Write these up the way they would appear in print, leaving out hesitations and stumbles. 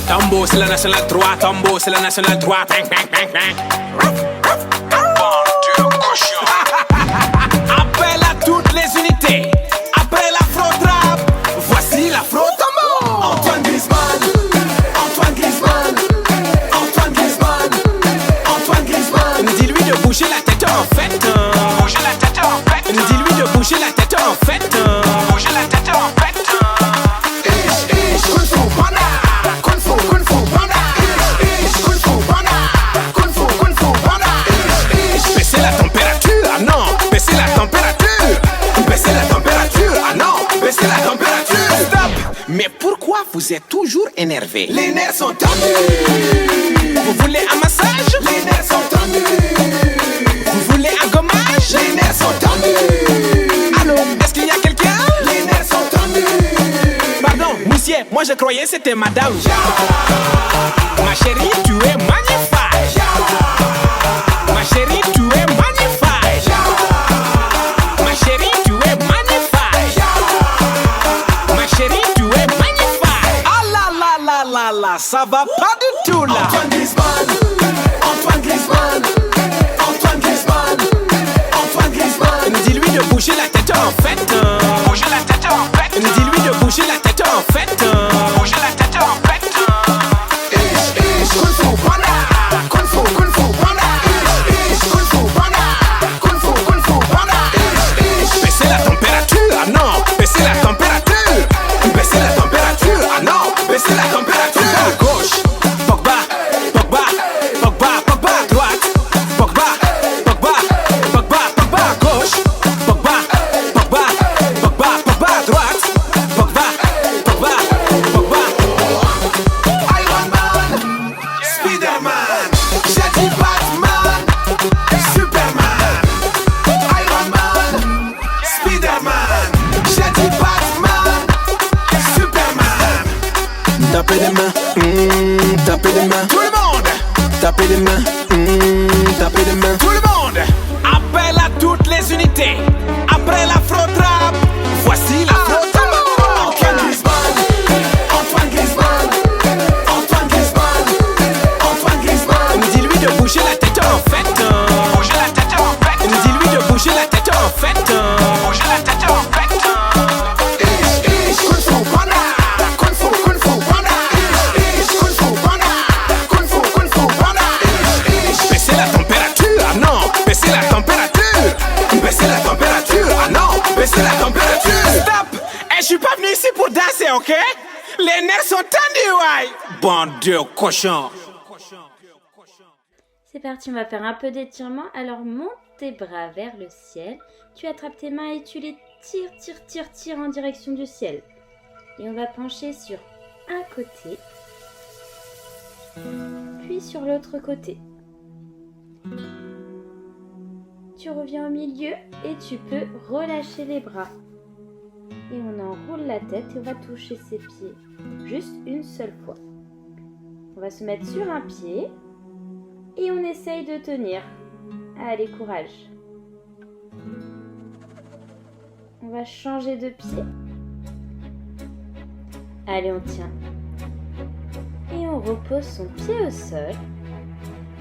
Tambo, c'est la nationale droite. Tambo, c'est la nationale droite. Bang, bang, bang, bang. Appel à toutes les unités. Après l'afro-trap, voici l'afro-tambo. Antoine Griezmann, Antoine Griezmann, Antoine Griezmann, Antoine Griezmann. Dis-lui de bouger la tête en fait. Bouger la tête en fait. Dis-lui de bouger la tête en fait. Bouger la tête en fait. Kung Fu Panda, Kung Fu Panda, Kung Fu Panda, Kung Fu Panda. Baisser la température, ah non, baisser la température. Baisser la température, ah non, baisser la température. Stop. Mais pourquoi vous êtes toujours énervé? Les nerfs sont tendus. Vous voulez un massage? Les nerfs sont tendus. Vous voulez un gommage? Les nerfs sont tendus. Allô, est-ce qu'il y a quelqu'un? Les nerfs sont tendus. Pardon, monsieur, moi je croyais c'était madame. Ma chérie, tu es magnifique. Ma chérie, tu es magnifique. Ma chérie, tu es magnifique. Ma chérie, tu es magnifique. Ah là là là là là, ça va pas du tout là. Antoine Griezmann, Antoine Griezmann, Antoine Griezmann, Antoine Griezmann. Dis-lui de bouger la tête en fait. Bouger la tête en fait. Dis-lui de bouger la tête en fait. Bouger la tête en fait. Kung Fu Panda, Kung Fu Panda, Kung Fu Panda, Kung Fu Panda. Baisser la température, ah non, baisser la température. Baisser la température, ah non, baisser la température. À gauche, Pogba, Pogba, Pogba, Pogba à droite. Pogba, Pogba, Pogba, Pogba à gauche. Pogba, Pogba, Pogba, Pogba à droite. Pogba, Pogba, Pogba. Iron Man, Spider-Man, j'ai dit Batman, Superman. Iron Man, Spider-Man, j'ai dit Batman, Superman. Tapez les mains, tapez les mains. Tout le monde, tapez les mains, tapez les mains. Tout le monde, appel à toutes les unités. Après l'afro-trap, voici l'afro-tambo. Antoine Griezmann, Antoine Griezmann, Antoine Griezmann, Antoine Griezmann. Dis-lui de bouger la tête en fait. Bouger la tête en fait. Dis-lui de bouger la tête en fait. Bouger la tête en fait. Kung Fu Panda, Kung Fu Panda, Kung Fu Panda, Kung Fu Panda. Baisser la température, ah non, baisser la température. Baisser la température, ah non, baisser la température. Stop. Je suis pas venu ici pour danser, ok? Les nerfs sont tendus, ouais. Bande de cochons. C'est parti, on va faire un peu d'étirement. Alors monte tes bras vers le ciel. Tu attrapes tes mains et tu les tires en direction du ciel. Et on va pencher sur un côté, puis sur l'autre côté. Tu reviens au milieu et tu peux relâcher les bras. Et on enroule la tête et on va toucher ses pieds. Juste une seule fois. On va se mettre sur un pied. Et on essaye de tenir. Allez, courage. On va changer de pied. Allez, on tient. Et on repose son pied au sol.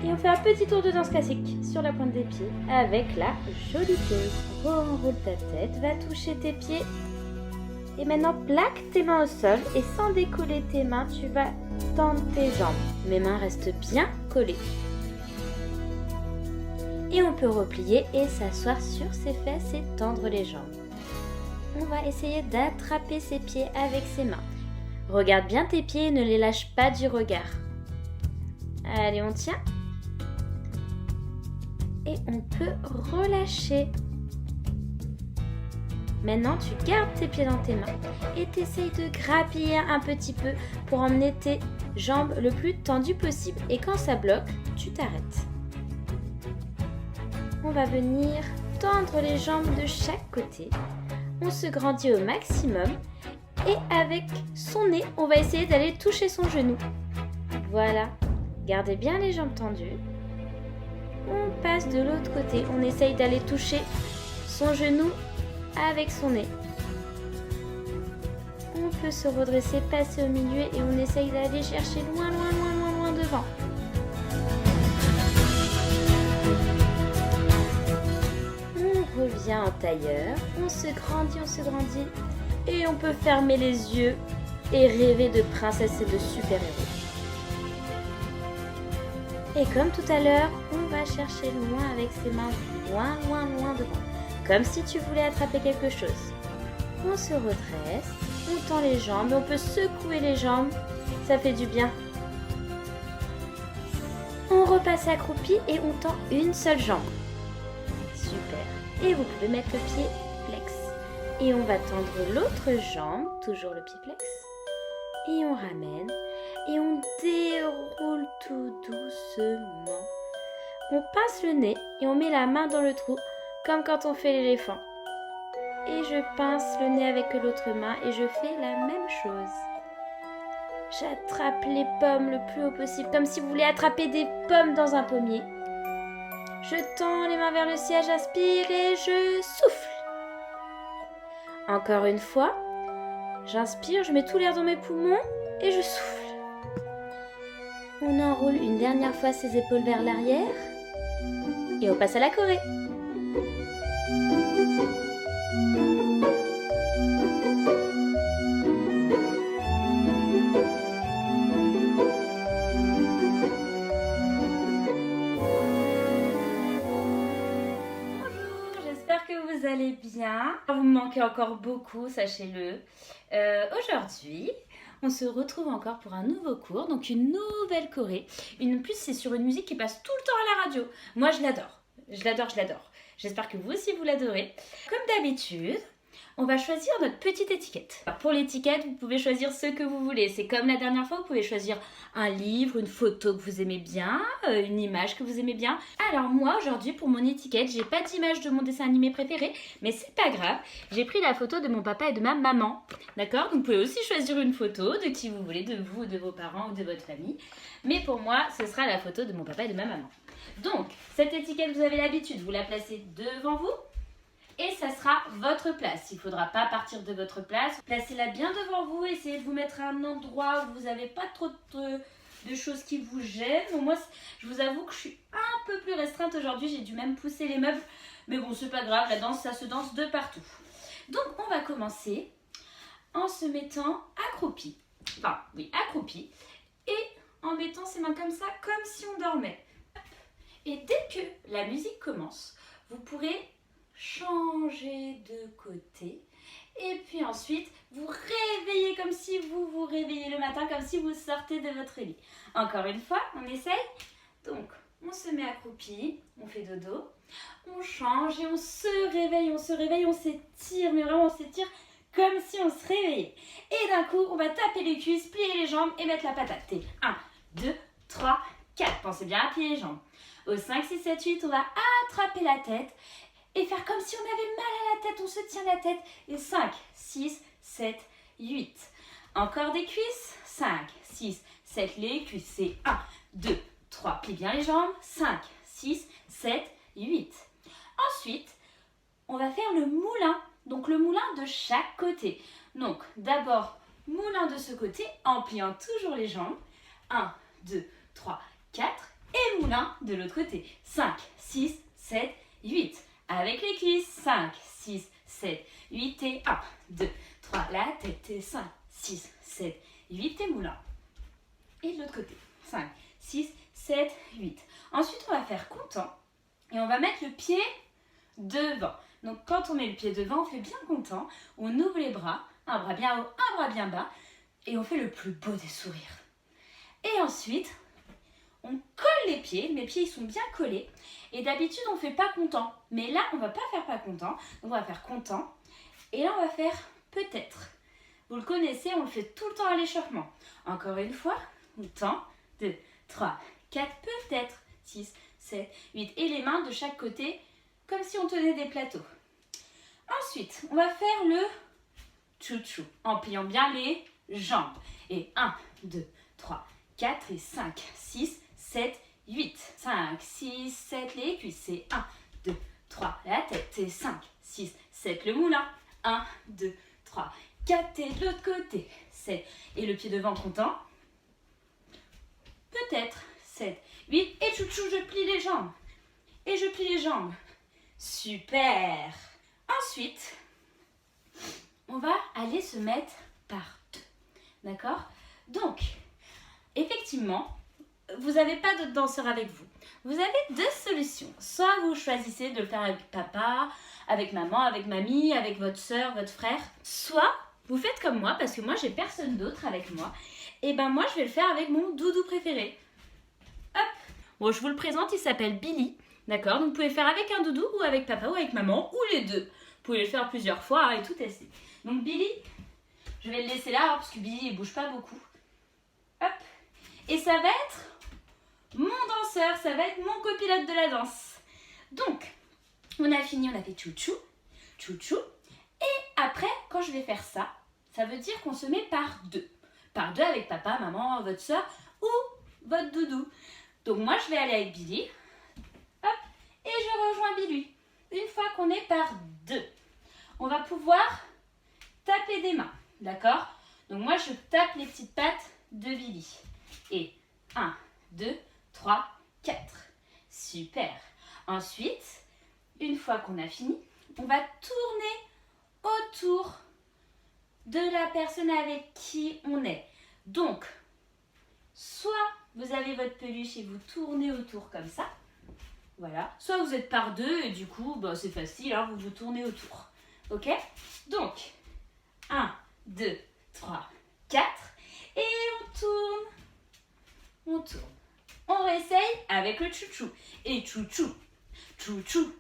Et on fait un petit tour de danse classique sur la pointe des pieds avec la jolie pose. Re-enroule ta tête, va toucher tes pieds. Et maintenant, plaque tes mains au sol et sans décoller tes mains, tu vas tendre tes jambes. Mes mains restent bien collées. Et on peut replier et s'asseoir sur ses fesses et tendre les jambes. On va essayer d'attraper ses pieds avec ses mains. Regarde bien tes pieds et ne les lâche pas du regard. Allez, on tient. Et on peut relâcher. Maintenant, tu gardes tes pieds dans tes mains et tu essayes de grappiller un petit peu pour emmener tes jambes le plus tendues possible. Et quand ça bloque, tu t'arrêtes. On va venir tendre les jambes de chaque côté. On se grandit au maximum. Et avec son nez, on va essayer d'aller toucher son genou. Voilà. Gardez bien les jambes tendues. On passe de l'autre côté. On essaye d'aller toucher son genou avec son nez. On peut se redresser, passer au milieu et on essaye d'aller chercher loin, loin, loin, loin, loin devant. On revient en tailleur, on se grandit et on peut fermer les yeux et rêver de princesse et de super-héros. Et comme tout à l'heure, on va chercher loin avec ses mains, loin, loin, loin devant, comme si tu voulais attraper quelque chose. On se redresse, on tend les jambes, on peut secouer les jambes, ça fait du bien. On repasse accroupi et on tend une seule jambe. Super. Et vous pouvez mettre le pied flex. Et on va tendre l'autre jambe, toujours le pied flex. Et on ramène. Et on déroule tout doucement. On pince le nez et on met la main dans le trou, comme quand on fait l'éléphant. Et je pince le nez avec l'autre main et je fais la même chose. J'attrape les pommes le plus haut possible, comme si vous voulez attraper des pommes dans un pommier. Je tends les mains vers le ciel, j'inspire et je souffle. Encore une fois, j'inspire, je mets tout l'air dans mes poumons et je souffle. On enroule une dernière fois ses épaules vers l'arrière et on passe à la choré. Vous allez bien. Vous me manquez encore beaucoup, sachez-le. Aujourd'hui, on se retrouve encore pour un nouveau cours, donc une nouvelle choré. En plus, c'est sur une musique qui passe tout le temps à la radio. Moi, je l'adore. Je l'adore. J'espère que vous aussi, vous l'adorez. Comme d'habitude, on va choisir notre petite étiquette. Alors, pour l'étiquette, vous pouvez choisir ce que vous voulez. C'est comme la dernière fois, vous pouvez choisir un livre, une photo que vous aimez bien, une image que vous aimez bien. Alors moi, aujourd'hui, pour mon étiquette, j'ai pas d'image de mon dessin animé préféré, mais c'est pas grave. J'ai pris la photo de mon papa et de ma maman. D'accord? Donc vous pouvez aussi choisir une photo de qui vous voulez, de vous, de vos parents ou de votre famille. Mais pour moi, ce sera la photo de mon papa et de ma maman. Donc, cette étiquette, vous avez l'habitude, vous la placez devant vous. Et ça sera votre place. Il ne faudra pas partir de votre place. Placez-la bien devant vous. Essayez de vous mettre à un endroit où vous n'avez pas trop de choses qui vous gênent. Bon, moi, je vous avoue que je suis un peu plus restreinte aujourd'hui. J'ai dû même pousser les meubles. Mais bon, c'est pas grave. La danse, ça se danse de partout. Donc, on va commencer en se mettant accroupi. Enfin, oui, accroupi. Et en mettant ses mains comme ça, comme si on dormait. Et dès que la musique commence, vous pourrez changer de côté et puis ensuite vous réveillez comme si vous vous réveillez le matin, comme si vous sortez de votre lit. Encore une fois, on essaye. Donc, on se met accroupi, on fait dodo, on change et on se réveille, on s'étire, mais vraiment on s'étire comme si on se réveillait. Et d'un coup, on va taper les cuisses, plier les jambes et mettre la patate. 1, 2, 3, 4. Pensez bien à plier les jambes. Au 5, 6, 7, 8, on va attraper la tête et faire comme si on avait mal à la tête, on se tient la tête. Et 5, 6, 7, 8. Encore des cuisses. 5, 6, 7, les cuisses. C'est 1, 2, 3. Plie bien les jambes. 5, 6, 7, 8. Ensuite, on va faire le moulin. Donc le moulin de chaque côté. Donc d'abord, moulin de ce côté en pliant toujours les jambes. 1, 2, 3, 4. Et moulin de l'autre côté. 5, 6, 7, 8. Avec les cuisses. 5, 6, 7, 8 et 1, 2, 3. La tête et 5, 6, 7, 8 et moulin. Et de l'autre côté. 5, 6, 7, 8. Ensuite, on va faire content. Et on va mettre le pied devant. Donc, quand on met le pied devant, on fait bien content. On ouvre les bras. Un bras bien haut, un bras bien bas. Et on fait le plus beau des sourires. Et ensuite, on colle les pieds. Mes pieds, ils sont bien collés. Et d'habitude, on ne fait pas content. Mais là, on ne va pas faire pas content. On va faire content. Et là, on va faire peut-être. Vous le connaissez, on le fait tout le temps à l'échauffement. Encore une fois, on tend. 2, 3, 4, peut-être. 6, 7, 8. Et les mains de chaque côté, comme si on tenait des plateaux. Ensuite, on va faire le chouchou en pliant bien les jambes. Et 1, 2, 3, 4 et 5, 6, 7, 8. 5, 6, 7, les cuisses. C'est 1, 2, 3, la tête. Et 5, 6, 7, le moulin. 1, 2, 3, 4 et de l'autre côté. 7. Et le pied devant content. Peut-être. 7, 8. Et chouchou, je plie les jambes. Et je plie les jambes. Super. Ensuite, on va aller se mettre par 2. D'accord? Donc, effectivement, vous n'avez pas d'autres danseurs avec vous. Vous avez 2 solutions. Soit vous choisissez de le faire avec papa, avec maman, avec mamie, avec votre soeur, votre frère. Soit vous faites comme moi, parce que moi j'ai personne d'autre avec moi. Et ben moi je vais le faire avec mon doudou préféré. Hop. Bon, je vous le présente, il s'appelle Billy. D'accord? Donc vous pouvez le faire avec un doudou ou avec papa ou avec maman ou les deux. Vous pouvez le faire plusieurs fois et tout tester. Donc Billy, je vais le laisser là parce que Billy il bouge pas beaucoup. Hop. Et ça va être mon danseur, ça va être mon copilote de la danse. Donc, on a fini, on a fait chouchou, chouchou. Et après, quand je vais faire ça, ça veut dire qu'on se met par 2. Par 2 avec papa, maman, votre soeur ou votre doudou. Donc moi, je vais aller avec Billy. Hop, et je rejoins Billy. Une fois qu'on est par 2, on va pouvoir taper des mains. D'accord? Donc moi, je tape les petites pattes de Billy. Et 1, 2, 3, 4. Super. Ensuite, une fois qu'on a fini, on va tourner autour de la personne avec qui on est. Donc, soit vous avez votre peluche et vous tournez autour comme ça. Voilà. Soit vous êtes par 2 et du coup, bah, c'est facile, hein, vous vous tournez autour. Ok? Donc, 1, 2, 3, 4. Et on tourne. On tourne. On réessaye avec le chouchou. Et chouchou, chouchou.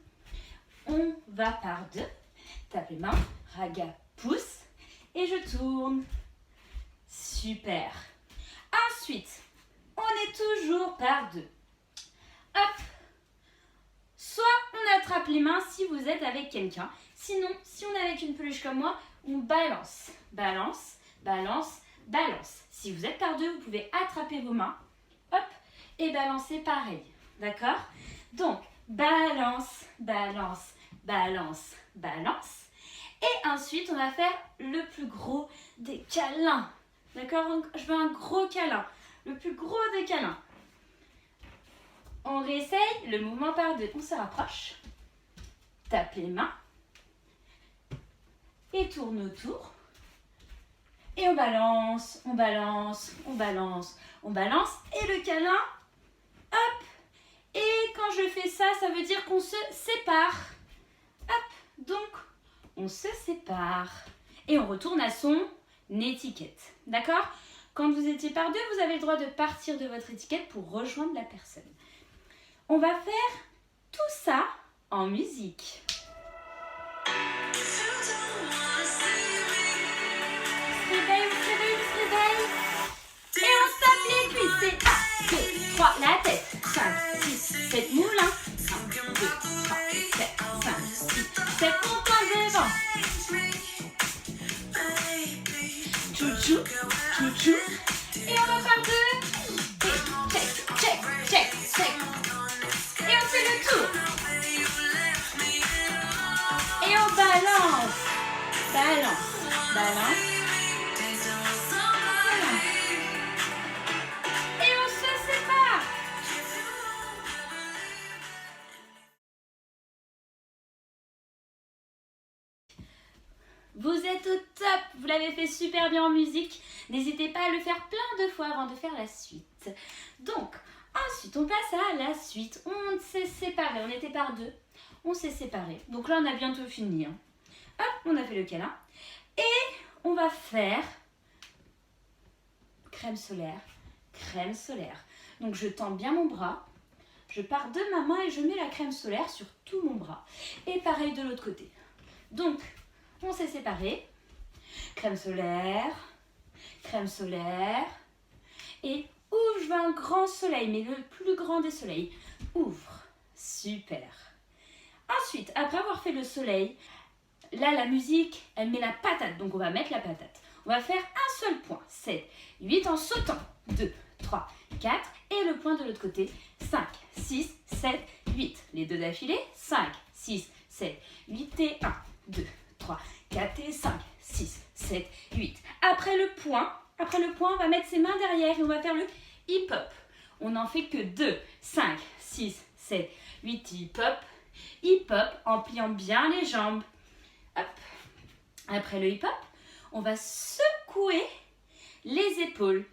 On va par 2. Tape les mains, raga, pouce. Et je tourne. Super. Ensuite, on est toujours par 2. Hop. Soit on attrape les mains si vous êtes avec quelqu'un. Sinon, si on est avec une peluche comme moi, on balance. Balance, balance, balance. Si vous êtes par 2, vous pouvez attraper vos mains. Hop. Et balancer pareil. D'accord? Donc, balance, balance, balance, balance. Et ensuite, on va faire le plus gros des câlins. D'accord? Je veux un gros câlin. Le plus gros des câlins. On réessaye le mouvement par 2. On se rapproche. Tape les mains. Et tourne autour. Et on balance, on balance, on balance, on balance. Et le câlin, hop. Et quand je fais ça, ça veut dire qu'on se sépare. Hop. Donc, on se sépare. Et on retourne à son étiquette. D'accord? Quand vous étiez par 2, vous avez le droit de partir de votre étiquette pour rejoindre la personne. On va faire tout ça en musique. Et on se tape les cuisses. C'est 1, 2, 3, la tête. 5, 6, 7 moulins. 1, 2, 3, 4, 5, 6, 7 montants devant. Chouchou, chouchou. Et on va par 2. Et check, check, check, check. Et on fait le tour. Et on balance. Balance, balance. Vous êtes au top, vous l'avez fait super bien en musique. N'hésitez pas à le faire plein de fois avant de faire la suite. Donc, ensuite, on passe à la suite. On s'est séparés, on était par 2. On s'est séparés. Donc là, on a bientôt fini. Hein. Hop, on a fait le câlin. Et on va faire crème solaire, crème solaire. Donc, je tends bien mon bras. Je pars de ma main et je mets la crème solaire sur tout mon bras. Et pareil de l'autre côté. Donc, on s'est séparés. Crème solaire. Et ouvre, je veux un grand soleil, mais le plus grand des soleils. Ouvre. Super. Ensuite, après avoir fait le soleil, là, la musique, elle met la patate. Donc, on va mettre la patate. On va faire un seul point. 7, 8 en sautant. 2, 3, 4. Et le point de l'autre côté. 5, 6, 7, 8. Les deux d'affilée. 5, 6, 7, 8 et 1, 2, 3, 4 et 5, 6, 7, 8. Après le point, on va mettre ses mains derrière et on va faire le hip-hop. On n'en fait que 2, 5, 6, 7, 8 hip-hop. Hip-hop en pliant bien les jambes. Hop. Après le hip-hop, on va secouer les épaules.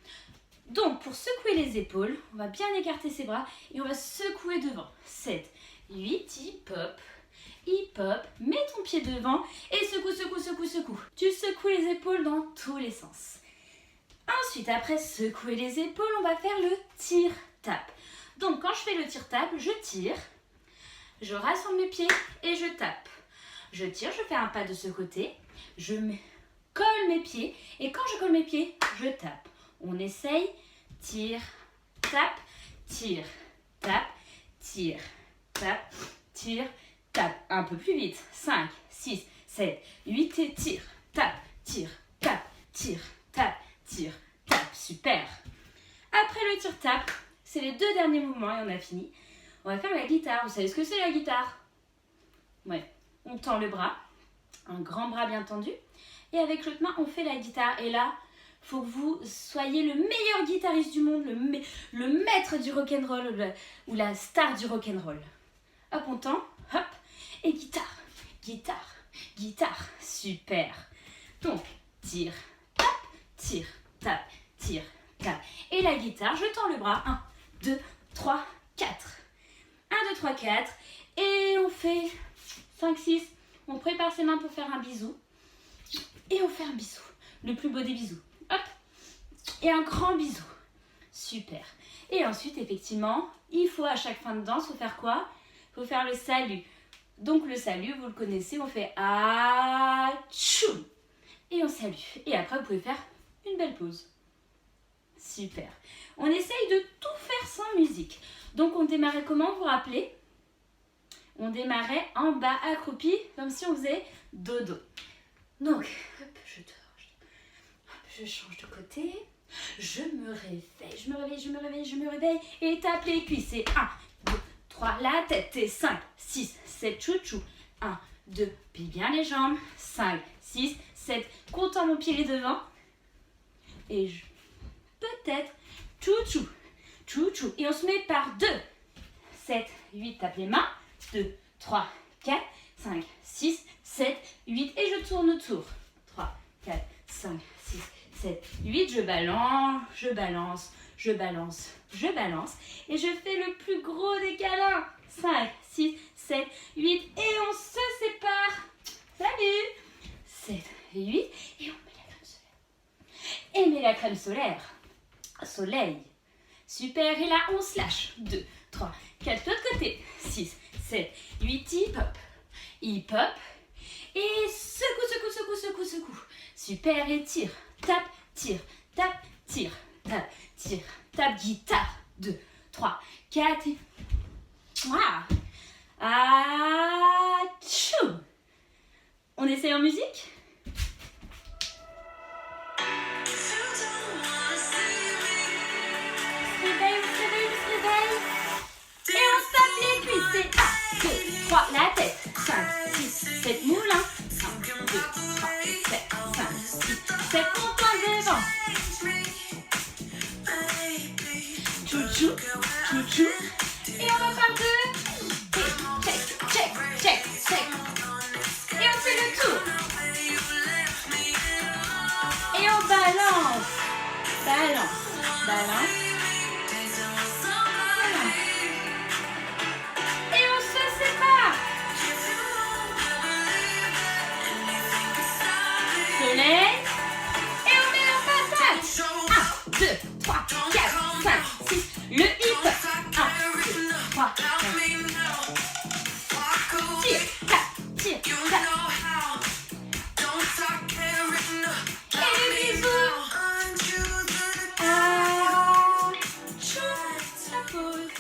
Donc, pour secouer les épaules, on va bien écarter ses bras et on va secouer devant. 7, 8, hip-hop, hip-hop. Mets ton pied devant et secoue, secoue, secoue, secoue. Tu secoues les épaules dans tous les sens. Ensuite, après secouer les épaules, on va faire le tire-tape. Donc, quand je fais le tire-tape, je tire, je rassemble mes pieds et je tape. Je tire, je fais un pas de ce côté, colle mes pieds et quand je colle mes pieds, je tape. On essaye, tire, tape, tire, tape, tire, tape, tire, tape. Un peu plus vite. 5, 6, 7, 8 et tire, tape, tire, tape, tire, tape, tire, tape. Super. Après le tire-tape, c'est les 2 derniers mouvements et on a fini. On va faire la guitare. Vous savez ce que c'est la guitare? Ouais. On tend le bras, un grand bras bien tendu. Et avec l'autre main, on fait la guitare. Et là, il faut que vous soyez le meilleur guitariste du monde, le maître du rock'n'roll ou la star du rock'n'roll. Hop, on tend, hop, et guitare, guitare, guitare. Super. Donc, tire, tape, tire, tape, tire, tape. Et la guitare, je tends le bras. 1, 2, 3, 4. 1, 2, 3, 4. Et on fait 5, 6. On prépare ses mains pour faire un bisou. Et on fait un bisou. Le plus beau des bisous. Hop. Et un grand bisou. Super. Et ensuite, effectivement, il faut à chaque fin de danse, faut faire quoi? Il faut faire le salut. Donc le salut, vous le connaissez, on fait Atchoum. Et on salue. Et après, vous pouvez faire une belle pause. Super. On essaye de tout faire sans musique. Donc on démarrait comment, vous vous rappelez? On démarrait en bas accroupi, comme si on faisait dodo. Donc, hop, je change de côté. Je me réveille. Et tape les cuisses. Et 1, 2, 3, la tête. Et 5, 6, 7, chouchou. 1, 2, plie bien les jambes. 5, 6, 7, comptant mon pied devant. Et peut-être chouchou, chouchou. Et on se met par 2. 7, 8, tape les mains. 2, 3, 4, 5, 6, 7, 8. Et je tourne autour. 3, 4, 5, 6, 7, 8. Je balance. Et je fais le plus gros des câlins. 5, 6, 7, 8. Et on se sépare. Salut. 7, 8. Et on met la crème solaire. Et met la crème solaire. Soleil. Super. Et là, on se lâche. 2, 3, 4. De l'autre côté. 6, 7, 8. Hip-hop. Hip-hop. Et secoue. Super. Et tire. Tape, tire. Tape, tire. Tape, tire. Tape, guitare. 2, 3, 4. Et... Waouh. Atchou. On essaie en musique? Et on se tape les cuisses. C'est 1, 2, 3, la tête. 5, 6, 7, moulin. 1, 2, 3, 4, 5, 6, 7, comptant devant. Chouchou. Et on va faire 2. Et check. Et on fait le tour. Et on balance. Et on se sépare. Soleil. Et on met en patate. 1, 2, 3, 4, 5, 6. Le hip. 1, 2, 3, 4. Tire, tape. Et le bisou. La pause.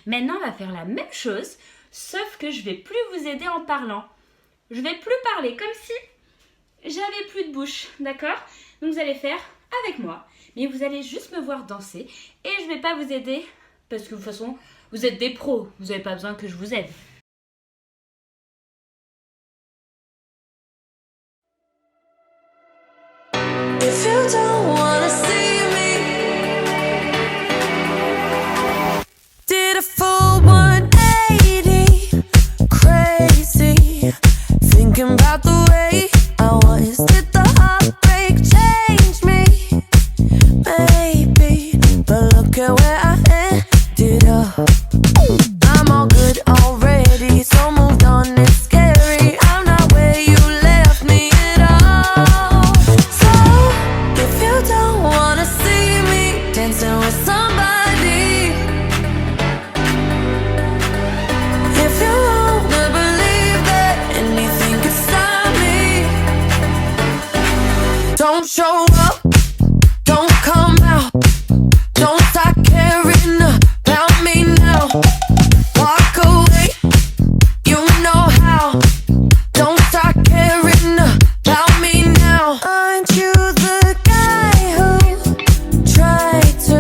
Maintenant, on va faire la même chose, sauf que je vais plus vous aider en parlant. Je vais plus parler, comme si j'avais plus de bouche, d'accord? Donc vous allez faire avec moi, mais vous allez juste me voir danser et je vais pas vous aider parce que de toute façon, vous êtes des pros, vous n'avez pas besoin que je vous aide. thinking about the way I was. Did the heartbreak change me? Maybe, but look at where I ended up. I'm all good already, so moved on, it's scary. I'm not where you left me at all. So, if you don't wanna see me dancing with somebody, if you wanna believe that anything could stop me, don't show up, don't come out, don't start caring about me now. Walk away, you know how. Don't start caring about me now. Aren't you the guy who tried to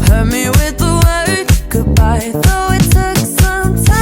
hurt me with the word goodbye? Though it took some time.